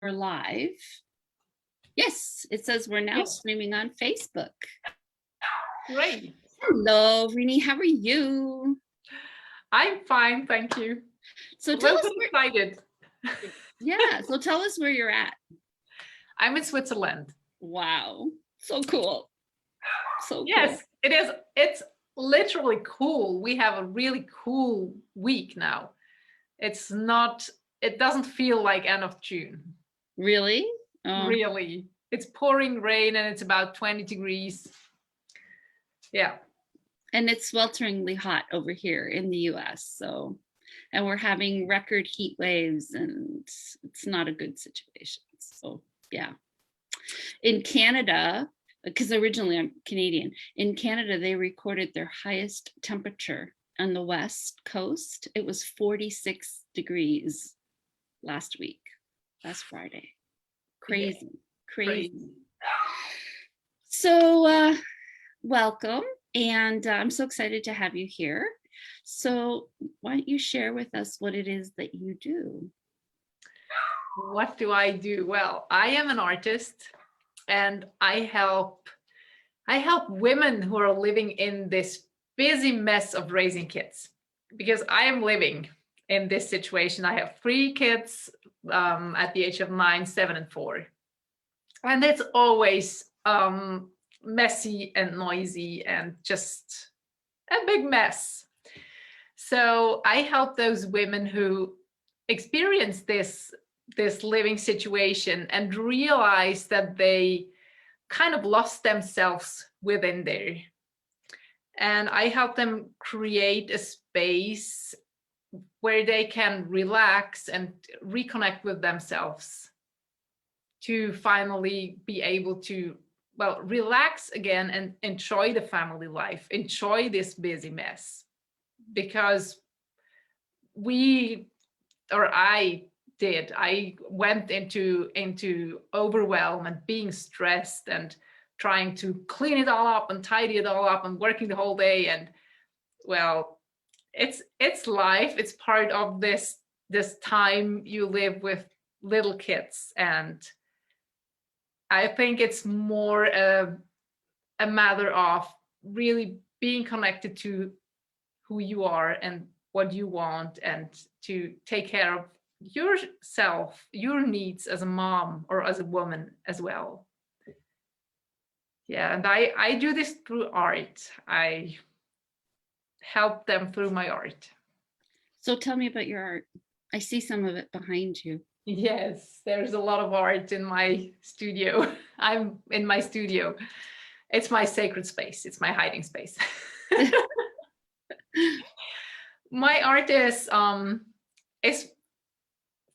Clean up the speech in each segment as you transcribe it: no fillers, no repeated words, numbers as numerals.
We're live. Yes, it says we're now streaming on Facebook. Great. Hello, Vreni, how are you? I'm fine, thank you. So tell us excited. Yeah, so tell us where you're at. I'm in Switzerland. Wow, so cool. So yes, cool. It is. It's literally cool. We have a really cool week now. It's not, it doesn't feel like end of June. Really? Really. It's pouring rain and it's about 20 degrees. Yeah. And it's swelteringly hot over here in the US. So, and we're having record heat waves and it's not a good situation. So yeah. In Canada, because originally I'm Canadian, in Canada, they recorded their highest temperature on the West Coast. It was 46 degrees last week, last Friday. Crazy, crazy. So welcome. And I'm so excited to have you here. So why don't you share with us what it is that you do? What do I do? Well, I am an artist and I help women who are living in this busy mess of raising kids, because I am living in this situation. I have 3 kids at the age of 9, 7, and 4. And it's always messy and noisy and just a big mess. So I help those women who experience this living situation and realize that they kind of lost themselves within there. And I help them create a space where they can relax and reconnect with themselves to finally be able to, well, relax again and enjoy the family life, enjoy this busy mess. Because I went into overwhelm and being stressed and trying to clean it all up and tidy it all up and working the whole day. And well, it's life. It's part of this time you live with little kids. And I think it's more a matter of really being connected to who you are and what you want, and to take care of yourself, your needs as a mom or as a woman as well. Yeah, and I do this through art. I help them through my art. So tell me about your art. I see some of it behind you. Yes, there's a lot of art in my studio. I'm in my studio. It's my sacred space. It's my hiding space. My art is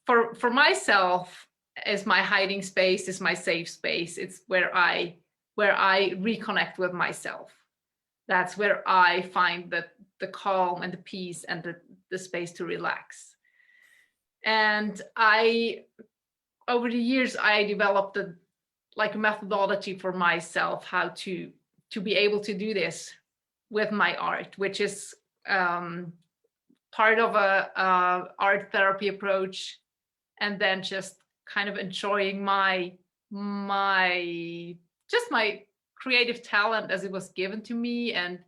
for myself, is my hiding space, is my safe space. It's where I reconnect with myself. That's where I find the calm and the peace and the space to relax. And over the years, I developed a methodology for myself how to be able to do this with my art, which is part of a art therapy approach, and then just kind of enjoying my creative talent as it was given to me, and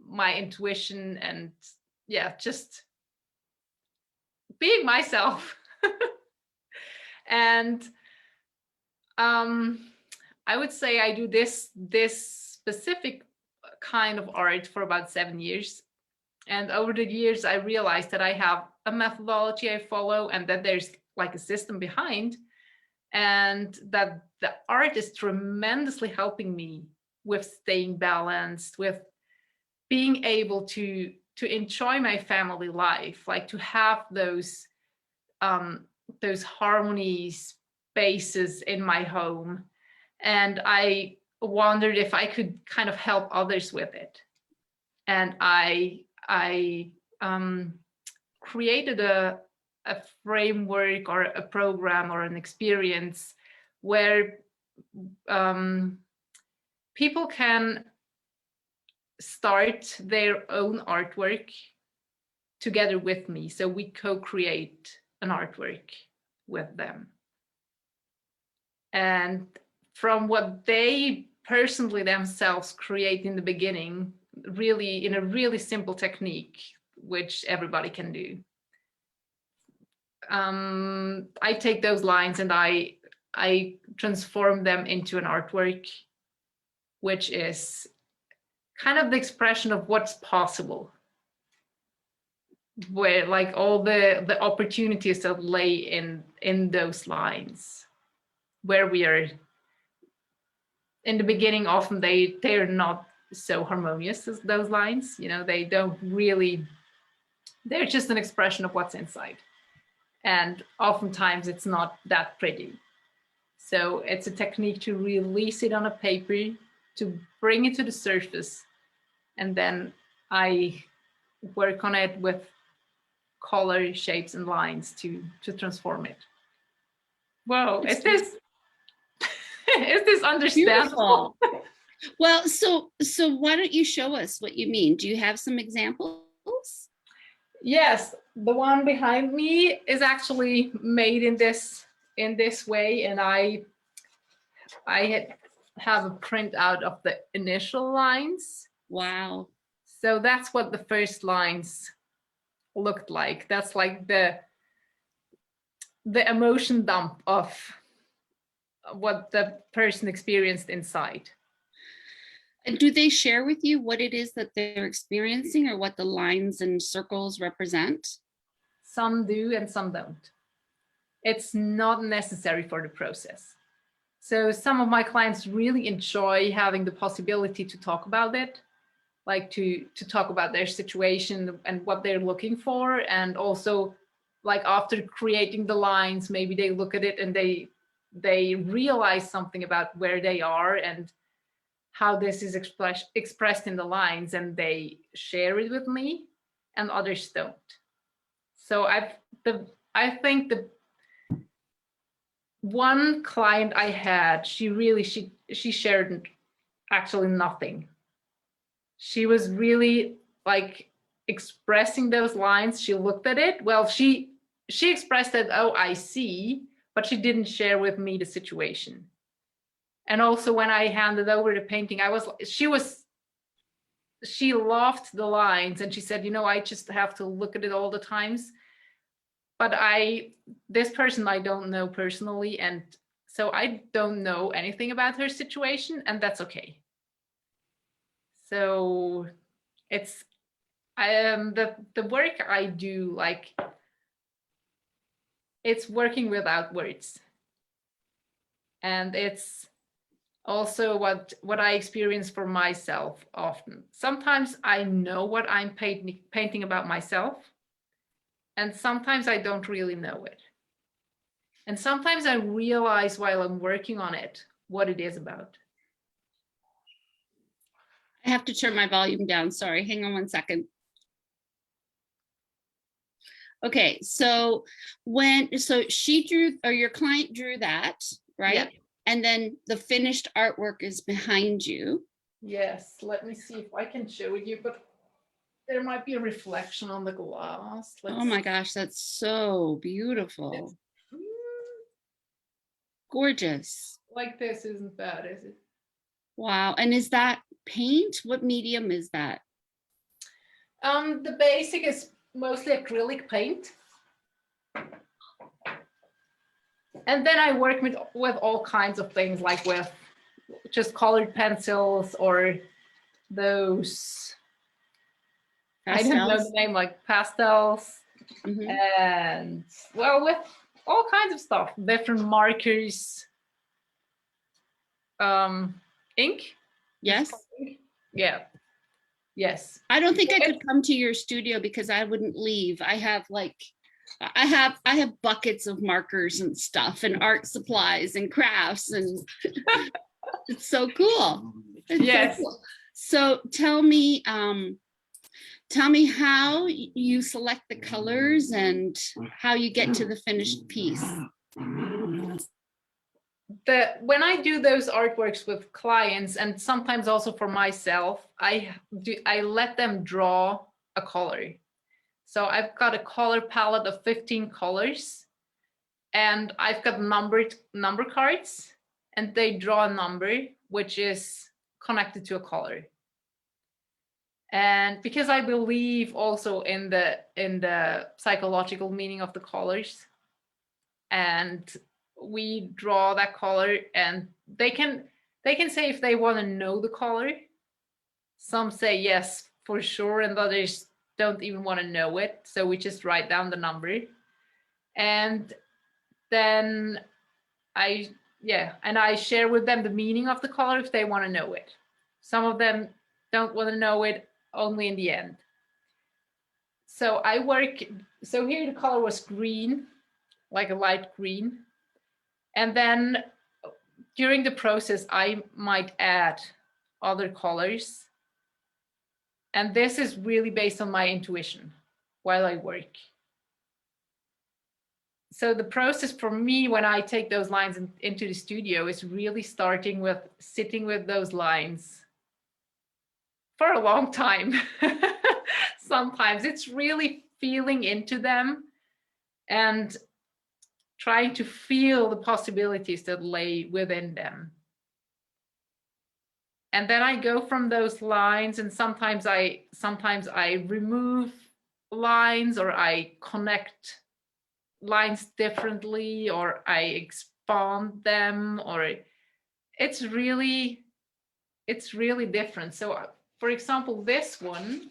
my intuition, and yeah, just being myself. And I would say I do this specific kind of art for about 7 years. And over the years, I realized that I have a methodology I follow, and that there's like a system behind, and that the art is tremendously helping me with staying balanced, with being able to enjoy my family life, like to have those harmony spaces in my home. And I wondered if I could kind of help others with it. And I created a framework or a program or an experience where people can start their own artwork together with me. So we co-create an artwork with them. And from what they personally themselves create in the beginning, really in a really simple technique, which everybody can do. I take those lines and I transform them into an artwork, which is kind of the expression of what's possible, where like all the opportunities that lay in those lines, where we are in the beginning. Often they're not so harmonious as those lines, you know, they don't really, they're just an expression of what's inside, and oftentimes it's not that pretty. So it's a technique to release it on a paper, to bring it to the surface, and then I work on it with color, shapes, and lines to transform it. Whoa, is this is this understandable? Beautiful. Well, so why don't you show us what you mean? Do you have some examples? Yes, the one behind me is actually made in this way, and I have a print out of the initial lines. Wow. So that's what the first lines looked like. That's like the emotion dump of what the person experienced inside. And do they share with you what it is that they're experiencing, or what the lines and circles represent? Some do and some don't. It's not necessary for the process. So some of my clients really enjoy having the possibility to talk about it, like to talk about their situation and what they're looking for. And also, like after creating the lines, maybe they look at it and they realize something about where they are and how this is expressed in the lines, and they share it with me, and others don't. So I think the one client I had, she shared actually nothing. She was really like expressing those lines. She looked at it. Well, she expressed that, oh, I see, but she didn't share with me the situation. And also when I handed over the painting, she loved the lines, and she said, you know, I just have to look at it all the times. But this person I don't know personally, and so I don't know anything about her situation, and that's okay. So it's the work I do, like it's working without words. And it's also what I experience for myself often. Sometimes I know what I'm painting about myself, and sometimes I don't really know it. And sometimes I realize while I'm working on it what it is about. I have to turn my volume down. Sorry, hang on one second. Okay, so she drew, or your client drew that, right? Yeah. And then the finished artwork is behind you. Yes, let me see if I can show you, but there might be a reflection on the glass. Oh my gosh, that's so beautiful. Gorgeous. Like this isn't bad, is it? Wow. And is that paint? What medium is that? The basic is mostly acrylic paint. And then I work with all kinds of things, like with just colored pencils or those, pastels. I don't know the name, like pastels. Mm-hmm. And well, with all kinds of stuff, different markers, ink. Yes. Yeah. Yes. I don't think I could come to your studio because I wouldn't leave. I have buckets of markers and stuff and art supplies and crafts, and it's so cool. Yes. So cool. So tell me how you select the colors and how you get to the finished piece. When I do those artworks with clients, and sometimes also for myself, I let them draw a color. So I've got a color palette of 15 colors, and I've got number cards, and they draw a number which is connected to a color. And because I believe also in the psychological meaning of the colors, and we draw that color, and they can say if they want to know the color. Some say yes for sure, and others don't even want to know it, so we just write down the number. And then I share with them the meaning of the color if they want to know it. Some of them don't want to know it, only in the end. So here the color was green, like a light green. And then during the process, I might add other colors. And this is really based on my intuition while I work. So the process for me when I take those lines into the studio is really starting with sitting with those lines for a long time. Sometimes it's really feeling into them and trying to feel the possibilities that lay within them. And then I go from those lines, and sometimes I remove lines, or I connect lines differently, or I expand them, or it's really different. So for example, this one,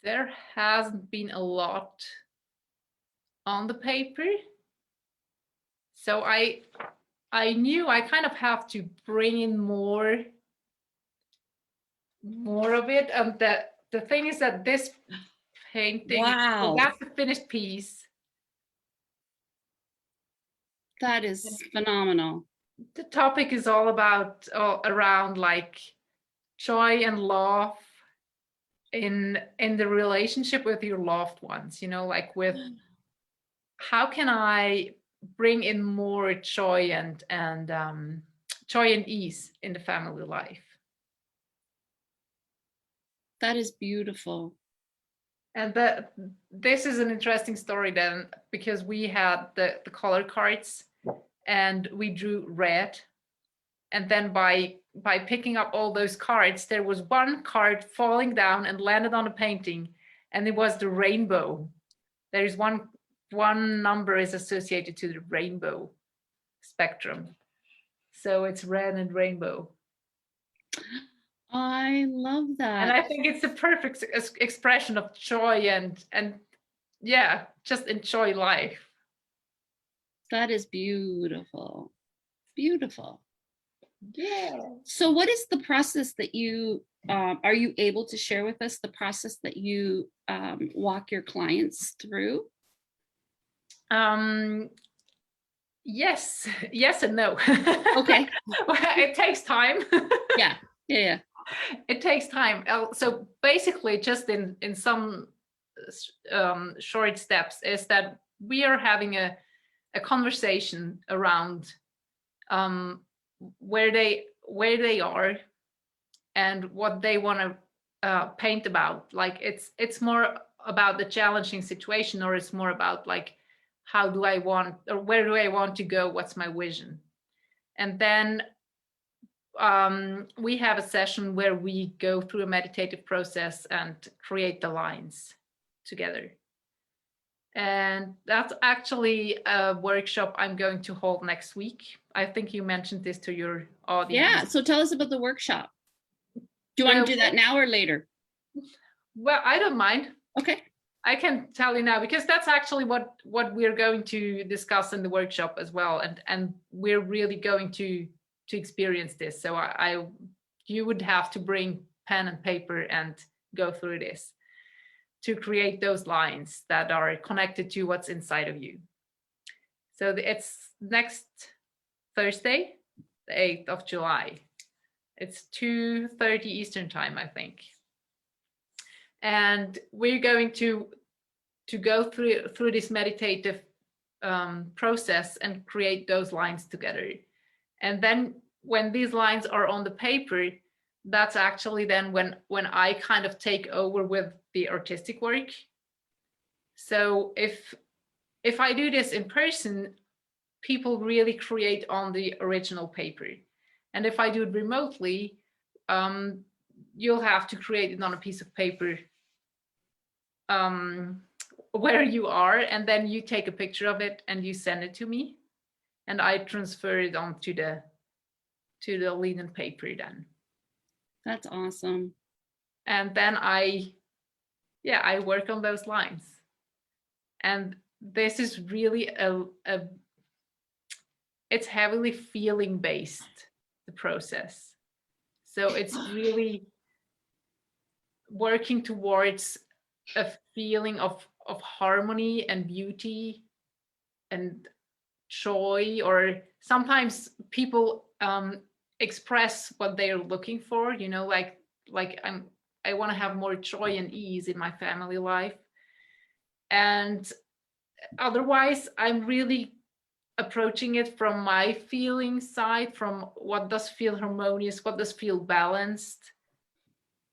there hasn't been a lot on the paper. So I knew I kind of have to bring in more of it. And the thing is that this painting, Wow. that's the finished piece. That is phenomenal. The topic is all about around like joy and love in the relationship with your loved ones, like with how can I bring in more joy and ease in the family life. That is beautiful. And this is an interesting story then, because we had the color cards and we drew red. And then by picking up all those cards, there was one card falling down and landed on a painting, and it was the rainbow. There is one number is associated to the rainbow spectrum. So it's red and rainbow. I love that. And I think it's the perfect expression of joy and yeah, just enjoy life. That is beautiful. Beautiful. Yeah. So what is the process that you, are you able to share with us the process that you walk your clients through? Yes and no. Okay. It takes time. Yeah. It takes time. So basically, just in some short steps, is that we are having a conversation around where they are and what they want to paint about. Like it's more about the challenging situation, or it's more about like how do I want, or where do I want to go? What's my vision? And then we have a session where we go through a meditative process and create the lines together. And that's actually a workshop I'm going to hold next week. I think you mentioned this to your audience. Yeah, so tell us about the workshop. Do you want to do that now or later? Well, I don't mind. Okay. I can tell you now, because that's actually what we're going to discuss in the workshop as well. And we're really going to experience this. So you would have to bring pen and paper and go through this to create those lines that are connected to what's inside of you. So it's next Thursday, the 8th of July. It's 2:30 Eastern time, I think. And we're going to go through this meditative process and create those lines together. And then when these lines are on the paper, that's actually then when I kind of take over with the artistic work. So if I do this in person, people really create on the original paper. And if I do it remotely, you'll have to create it on a piece of paper where you are, and then you take a picture of it and you send it to me, and I transfer it onto the linen paper then. That's awesome. And then I work on those lines. And this is really it's heavily feeling based, the process. So it's really working towards a feeling of harmony and beauty and joy, or sometimes people express what they're looking for, you know, like I want to have more joy and ease in my family life. And otherwise, I'm really approaching it from my feeling side, from what does feel harmonious, what does feel balanced.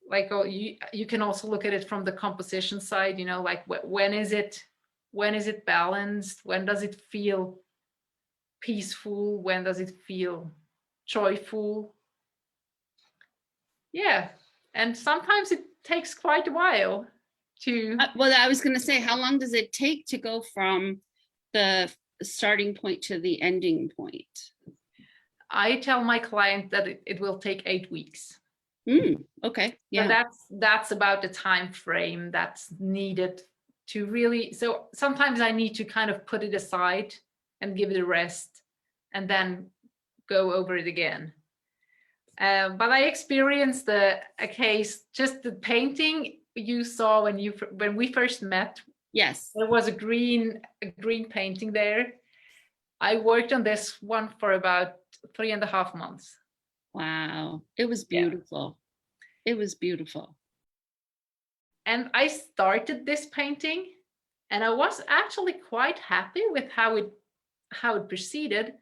Like, oh, you can also look at it from the composition side, you know, like when is it balanced? When does it feel peaceful? When does it feel joyful? Yeah. And sometimes it takes quite a while to... Well, I was going to say, how long does it take to go from the starting point to the ending point? I tell my client that it will take 8 weeks. Okay. Yeah. So that's about the time frame that's needed to really... So sometimes I need to kind of put it aside and give it a rest and then go over it again. But I experienced a case, just the painting you saw when we first met. Yes. There was a green painting there. I worked on this one for about 3.5 months. Wow. It was beautiful. Yeah. It was beautiful. And I started this painting and I was actually quite happy with how it proceeded.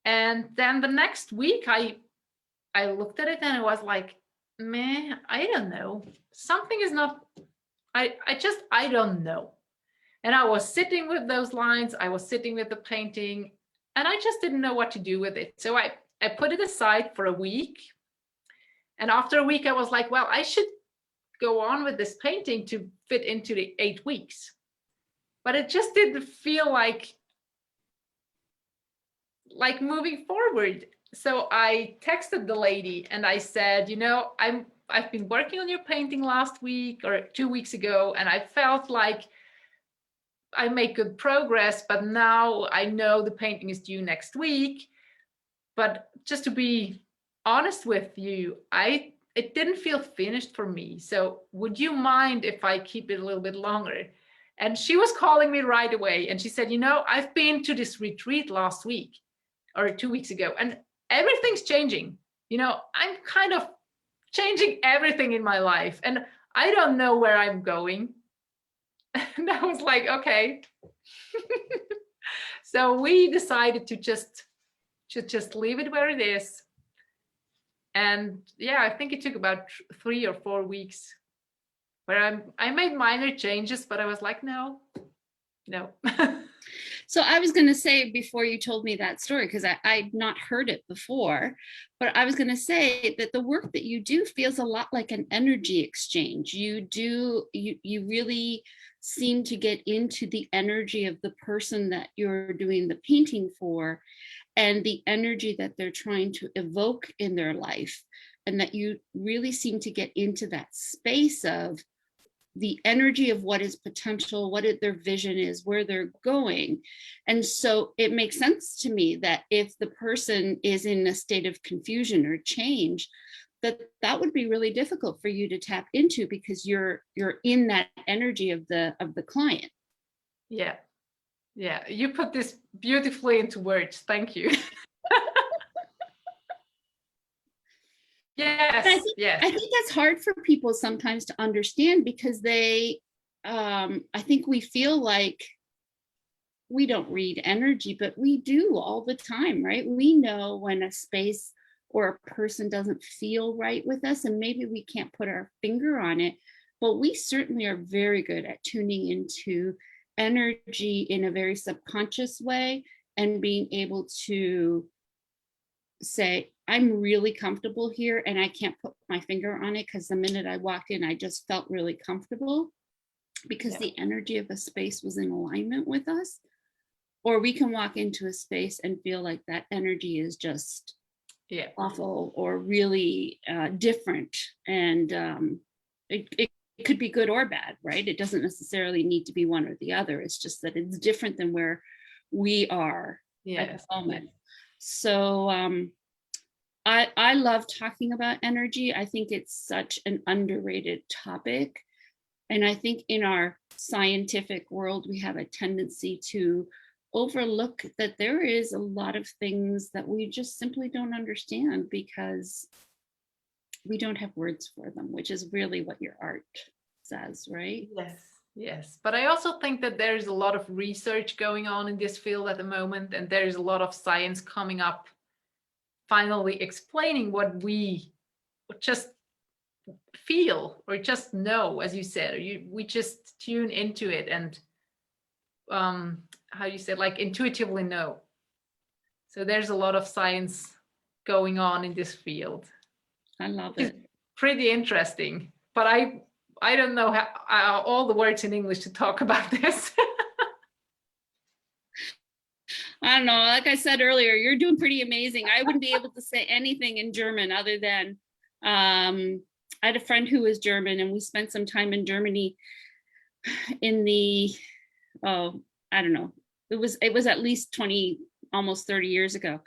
And then the next week I looked at it and it was like, man, I don't know. Something is not, I don't know. And I was sitting with those lines, I was sitting with the painting, and I just didn't know what to do with it. So I put it aside for a week. And after a week, I was like, well, I should go on with this painting to fit into the 8 weeks. But it just didn't feel like moving forward. So I texted the lady and I said, you know, I've been working on your painting last week or 2 weeks ago, and I felt like I make good progress, but now I know the painting is due next week. But just to be honest with you, it didn't feel finished for me. So would you mind if I keep it a little bit longer? And she was calling me right away. And she said, you know, I've been to this retreat last week or 2 weeks ago, and everything's changing. You know, I'm kind of changing everything in my life and I don't know where I'm going. And I was like, okay. So we decided to just leave it where it is. And yeah, I think it took about 3 or 4 weeks where I made minor changes, but I was like, no. So I was going to say, before you told me that story, because I'd not heard it before, but I was going to say that the work that you do feels a lot like an energy exchange. You really seem to get into the energy of the person that you're doing the painting for, and the energy that they're trying to evoke in their life, and that you really seem to get into that space of the energy of what is potential, what their vision is, where they're going. And so it makes sense to me that if the person is in a state of confusion or change, that would be really difficult for you to tap into, because you're in that energy of the client. Yeah. You put this beautifully into words. Thank you. Yes. I think that's hard for people sometimes to understand, because I think we feel like we don't read energy, but we do all the time, right? We know when a space or a person doesn't feel right with us, and maybe we can't put our finger on it, but we certainly are very good at tuning into energy in a very subconscious way and being able to say, I'm really comfortable here and I can't put my finger on it because the minute I walked in, I just felt really comfortable because the energy of a space was in alignment with us. Or we can walk into a space and feel like that energy is just awful or really different. And it could be good or bad, right? It doesn't necessarily need to be one or the other. It's just that it's different than where we are at the moment. So I love talking about energy. I think it's such an underrated topic. And I think in our scientific world, we have a tendency to overlook that there is a lot of things that we just simply don't understand because we don't have words for them, which is really what your art says, right? Yes. But I also think that there's a lot of research going on in this field at the moment, and there's a lot of science coming up, finally explaining what we just feel or just know, as you said, we just tune into it and how you said, like intuitively know. So there's a lot of science going on in this field. I love it. It's pretty interesting, but I don't know how all the words in English to talk about this. I don't know. Like I said earlier, you're doing pretty amazing. I wouldn't be able to say anything in German other than I had a friend who was German, and we spent some time in Germany in the, oh, I don't know. It was at least 20, almost 30 years ago.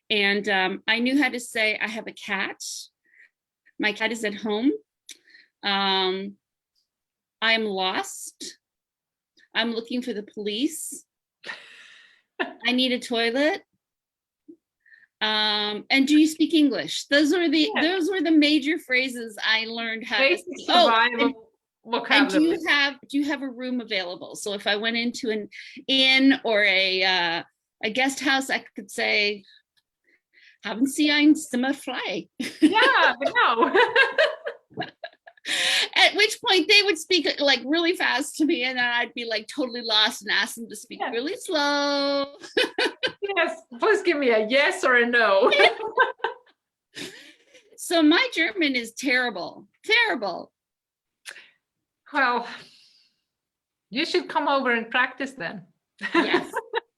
And I knew how to say, I have a cat. My cat is at home. I'm lost. I'm looking for the police. I need a toilet. And do you speak English? Those were the major phrases I learned how to speak. And do you have a room available? So if I went into an inn or a guest house, I could say, haben Sie ein Zimmer frei? Yeah, no. At which point they would speak like really fast to me, and then I'd be like totally lost and ask them to speak really slow. Yes, please give me a yes or a no. So my German is terrible. Well, you should come over and practice then.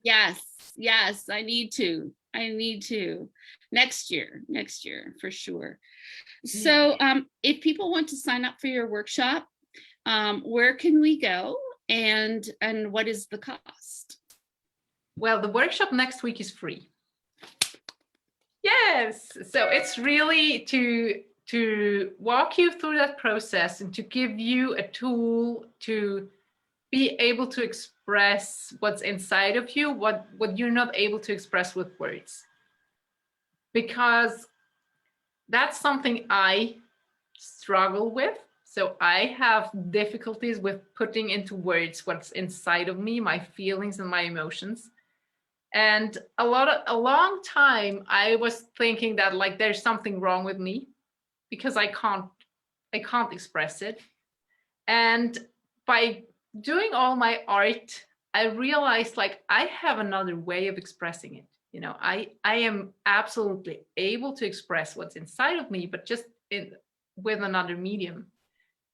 Yes, I need to. Next year for sure. So if people want to sign up for your workshop, where can we go, and what is the cost? Well, the workshop next week is free. Yes, so it's really to walk you through that process and to give you a tool to be able to express what's inside of you, what you're not able to express with words. Because that's something I struggle with. So I have difficulties with putting into words what's inside of me, my feelings and my emotions. And a long time I was thinking that like there's something wrong with me because I can't express it. And by doing all my art, I realized like I have another way of expressing it. You know, I am absolutely able to express what's inside of me, but just with another medium.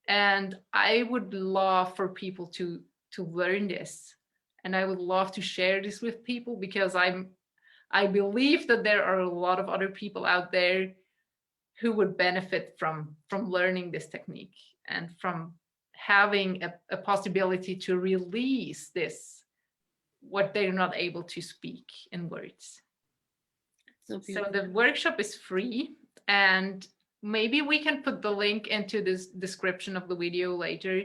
And I would love for people to learn this. And I would love to share this with people because I believe that there are a lot of other people out there who would benefit from learning this technique and from having a possibility to release this, what they're not able to speak in words. So the workshop is free, and maybe we can put the link into this description of the video later.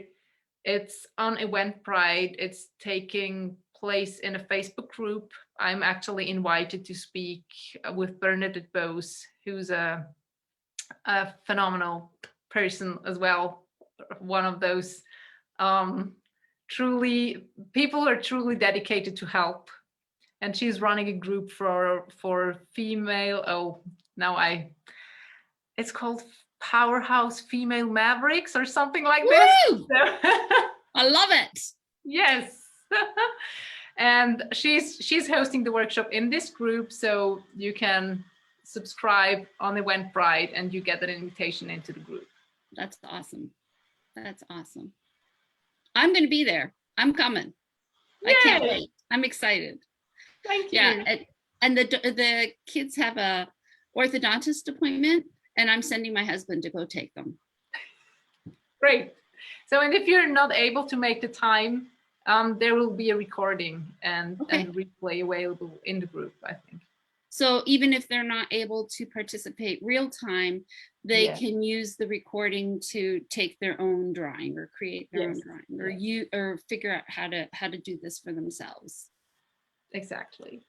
It's on Eventbrite. It's taking place in a Facebook group. I'm actually invited to speak with Bernadette Bose, who's a phenomenal person as well. One of those people who are truly dedicated to help. And she's running a group for female, it's called Powerhouse Female Mavericks or something like this. I love it. Yes. And she's hosting the workshop in this group, so you can subscribe on Eventbrite and you get an invitation into the group. That's awesome. That's awesome. I'm going to be there. I'm coming. Yay! I can't wait. I'm excited. Thank you. Yeah, and the kids have a orthodontist appointment, and I'm sending my husband to go take them. Great. So, and if you're not able to make the time, there will be a recording and replay available in the group, I think. So even if they're not able to participate real time, they can use the recording to take their own drawing or create their own drawing, or figure out how to do this for themselves. Exactly.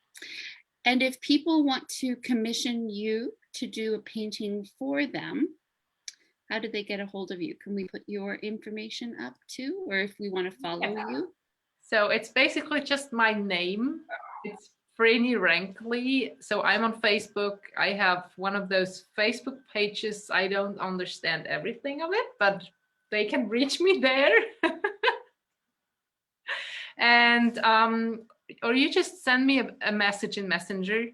And if people want to commission you to do a painting for them, how do they get a hold of you? Can we put your information up too? Or if we want to follow you? So it's basically just my name. It's Vreni Renggli. So I'm on Facebook. I have one of those Facebook pages. I don't understand everything of it, but they can reach me there. And or you just send me a message in Messenger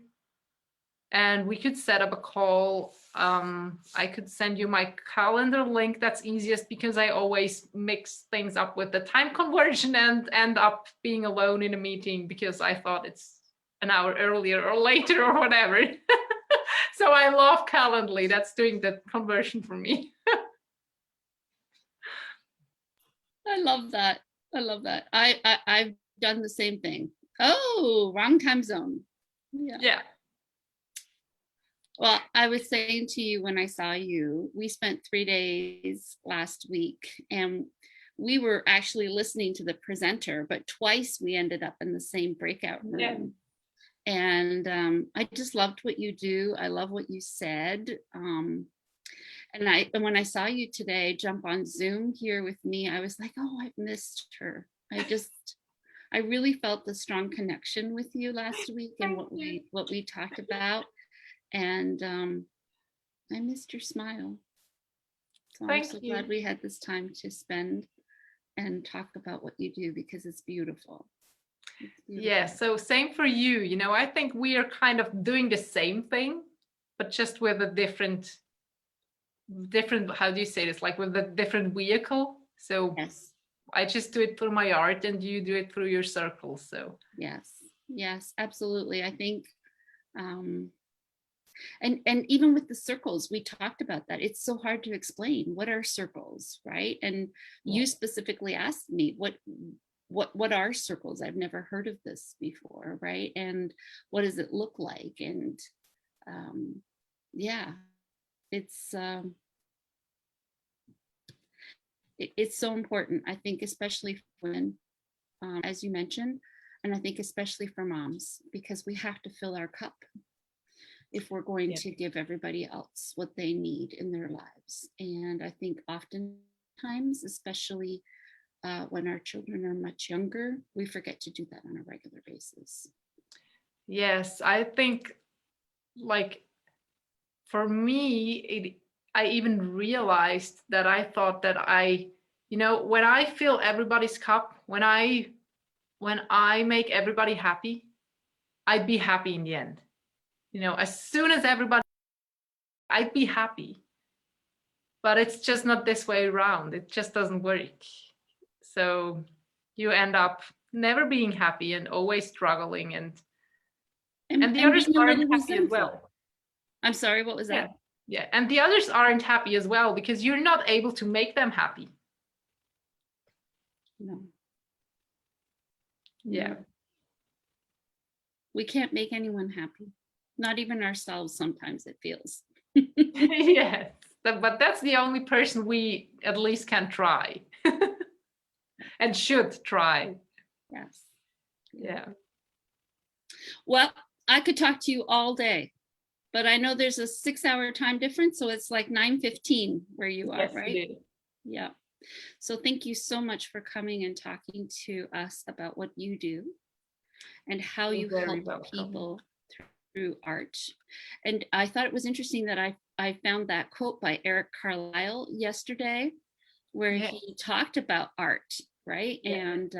and we could set up a call. I could send you my calendar link. That's easiest because I always mix things up with the time conversion and end up being alone in a meeting because I thought it's an hour earlier or later or whatever. So I love Calendly. That's doing the conversion for me. I love that. I love that. I've done the same thing. Oh, wrong time zone. Yeah. Well, I was saying to you when I saw you, we spent 3 days last week and we were actually listening to the presenter, but twice we ended up in the same breakout room. Yeah. And I just loved what you do. I love what you said. And when I saw you today jump on Zoom here with me, I was like, oh, I've missed her. I really felt the strong connection with you last week and what we talked about. And I missed your smile. So I'm so glad we had this time to spend and talk about what you do because it's beautiful. Yeah, so same for you. You know, I think we are kind of doing the same thing, but just with a different, how do you say this? Like with a different vehicle. So yes. I just do it through my art and you do it through your circle. So yes, absolutely. I think and even with the circles, we talked about that. It's so hard to explain what are circles, right? And you specifically asked me what are circles? I've never heard of this before, right? And what does it look like? And it's so important, I think, especially when as you mentioned, and I think especially for moms, because we have to fill our cup if we're going to give everybody else what they need in their lives. And I think oftentimes, especially when our children are much younger, we forget to do that on a regular basis. Yes, I think like for me, I even realized that I thought that when I fill everybody's cup, when I make everybody happy, I'd be happy in the end. You know, as soon as everybody, I'd be happy. But it's just not this way around. It just doesn't work. So you end up never being happy and always struggling, and the others aren't happy as well. I'm sorry, what was that? Yeah, and the others aren't happy as well because you're not able to make them happy. No. Yeah. We can't make anyone happy. Not even ourselves sometimes, it feels. Yes, but that's the only person we at least can try and should try. Yes. Yeah. Well, I could talk to you all day, but I know there's a 6-hour time difference, so it's like 9:15 where you are, right? It is. Yeah. So thank you so much for coming and talking to us about what you do and how you help people through art. And I thought it was interesting that I found that quote by Eric Carlisle yesterday, where he talked about art right? Yeah. And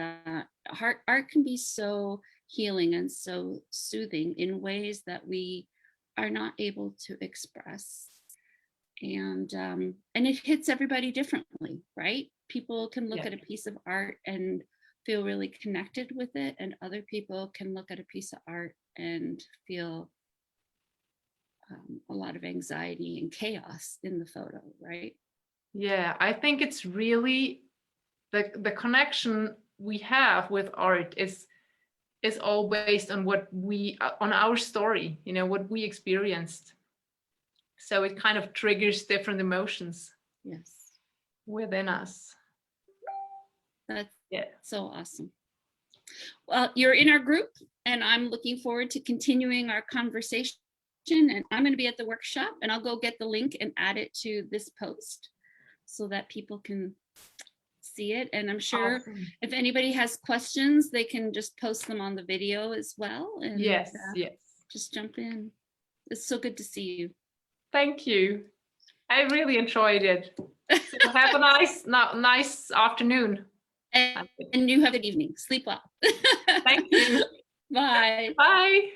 art can be so healing and so soothing in ways that we are not able to express. And it hits everybody differently, right? People can look Yeah. at a piece of art and feel really connected with it, and other people can look at a piece of art and feel a lot of anxiety and chaos in the photo, right? Yeah, I think it's really the connection we have with art is all based on what we on our story, you know, what we experienced. So it kind of triggers different emotions Yes, within us. that's Yeah. so awesome. Well, you're in our group, and I'm looking forward to continuing our conversation. And I'm going to be at the workshop, and I'll go get the link and add it to this post so that people can see it. And I'm sure Awesome. if anybody has questions, they can just post them on the video as well. And Yes, yes. just jump in. It's so good to see you. Thank you. I really enjoyed it. So have a nice afternoon. And you have a good evening. Sleep well. Thank you. Bye. Bye.